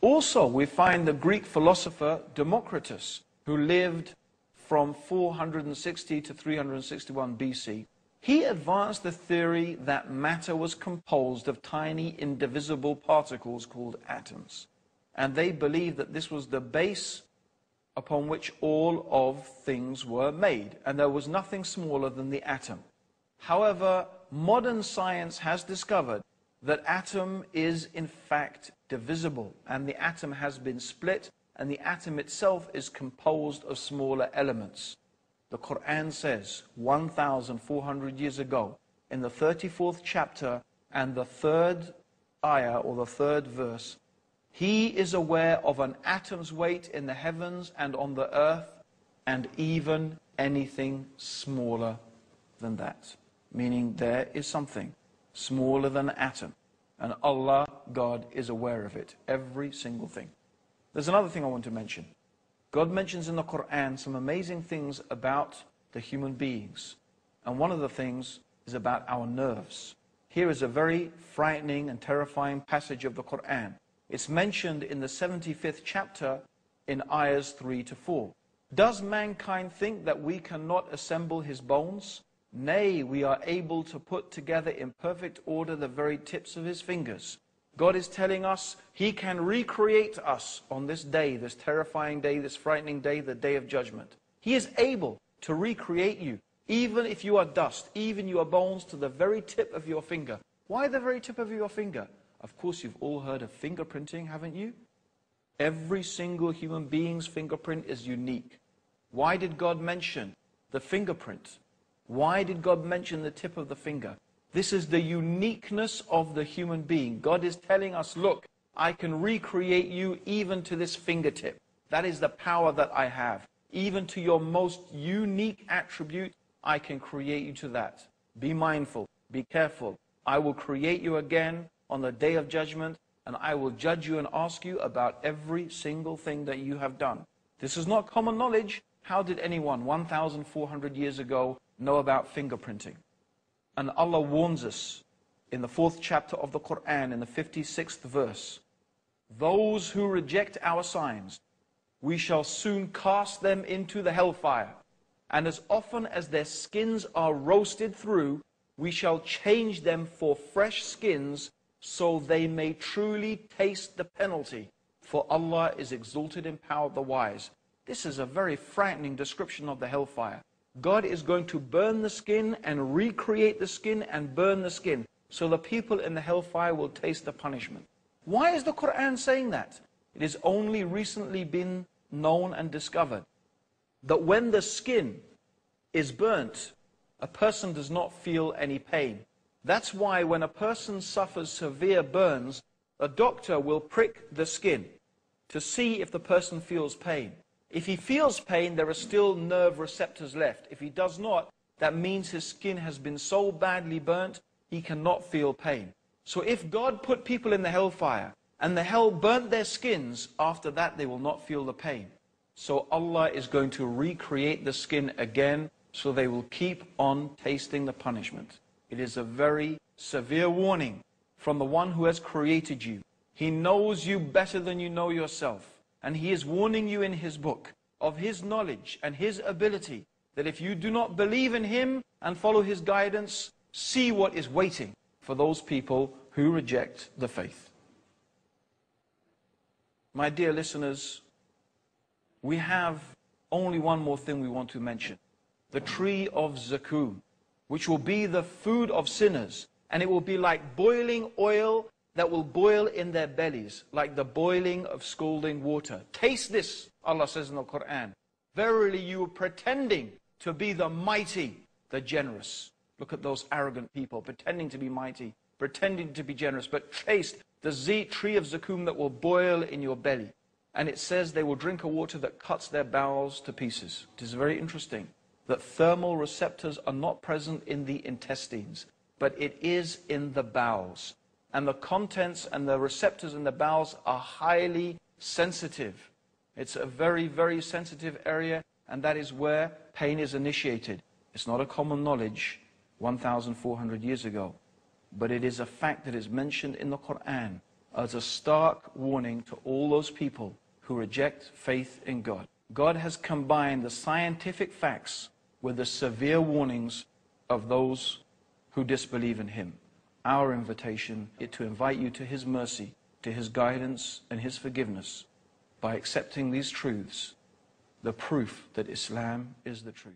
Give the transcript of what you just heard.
Also, we find the Greek philosopher Democritus, who lived from 460 to 361 BC. He advanced the theory that matter was composed of tiny indivisible particles called atoms. And they believed that this was the base upon which all of things were made, and there was nothing smaller than the atom. However, modern science has discovered that atom is in fact divisible, and the atom has been split, and the atom itself is composed of smaller elements. The Qur-an says 1,400 years ago, in the 34th chapter and the 3rd ayah or the 3rd verse, He is aware of an atom's weight in the heavens and on the earth, and even anything smaller than that. Meaning there is something smaller than an atom. And Allah, God, is aware of it. Every single thing. There's another thing I want to mention. God mentions in the Qur'an some amazing things about the human beings. And one of the things is about our nerves. Here is a very frightening and terrifying passage of the Qur'an. It's mentioned in the 75th chapter in ayahs 3 to 4. Does mankind think that we cannot assemble his bones? Nay, we are able to put together in perfect order the very tips of his fingers. God is telling us He can recreate us on this day, this terrifying day, this frightening day, the day of judgment. He is able to recreate you, even if you are dust, even you are bones, to the very tip of your finger. Why the very tip of your finger? Of course, you've all heard of fingerprinting, haven't you? Every single human being's fingerprint is unique. Why did God mention the fingerprint? Why did God mention the tip of the finger? This is the uniqueness of the human being. God is telling us, look, I can recreate you even to this fingertip. That is the power that I have. Even to your most unique attribute, I can create you to that. Be mindful, be careful. I will create you again on the day of judgment, and I will judge you and ask you about every single thing that you have done. This is not common knowledge. How did anyone 1,400 years ago know about fingerprinting? And Allah warns us in the 4th chapter of the Qur'an, in the 56th verse, those who reject our signs, we shall soon cast them into the hellfire. And as often as their skins are roasted through, we shall change them for fresh skins, so they may truly taste the penalty. For Allah is exalted in power of the wise. This is a very frightening description of the hellfire. God is going to burn the skin and recreate the skin and burn the skin, so the people in the hellfire will taste the punishment. Why is the Qur'an saying that? It has only recently been known and discovered that when the skin is burnt, a person does not feel any pain. That's why when a person suffers severe burns, a doctor will prick the skin to see if the person feels pain. If he feels pain, there are still nerve receptors left. If he does not, that means his skin has been so badly burnt, he cannot feel pain. So if God put people in the hellfire, and the hell burnt their skins, after that they will not feel the pain. So Allah is going to recreate the skin again, so they will keep on tasting the punishment. It is a very severe warning from the one who has created you. He knows you better than you know yourself. And He is warning you in His book of His knowledge and His ability, that if you do not believe in Him and follow His guidance, see what is waiting for those people who reject the faith. My dear listeners, we have only one more thing we want to mention. The tree of Zakum, which will be the food of sinners, and it will be like boiling oil that will boil in their bellies, like the boiling of scalding water. Taste this, Allah says in the Qur'an. Verily you are pretending to be the mighty, the generous. Look at those arrogant people, pretending to be mighty, pretending to be generous, but taste the tree of Zakum that will boil in your belly. And it says they will drink a water that cuts their bowels to pieces. It is very interesting that thermal receptors are not present in the intestines, but it is in the bowels. And the contents and the receptors in the bowels are highly sensitive. It's a very, very sensitive area, and that is where pain is initiated. It's not a common knowledge 1,400 years ago, but it is a fact that is mentioned in the Qur'an. as a stark warning to all those people who reject faith in God. God has combined the scientific facts with the severe warnings of those who disbelieve in Him. Our invitation is to invite you to His mercy, to His guidance and His forgiveness by accepting these truths, the proof that Islam is the truth.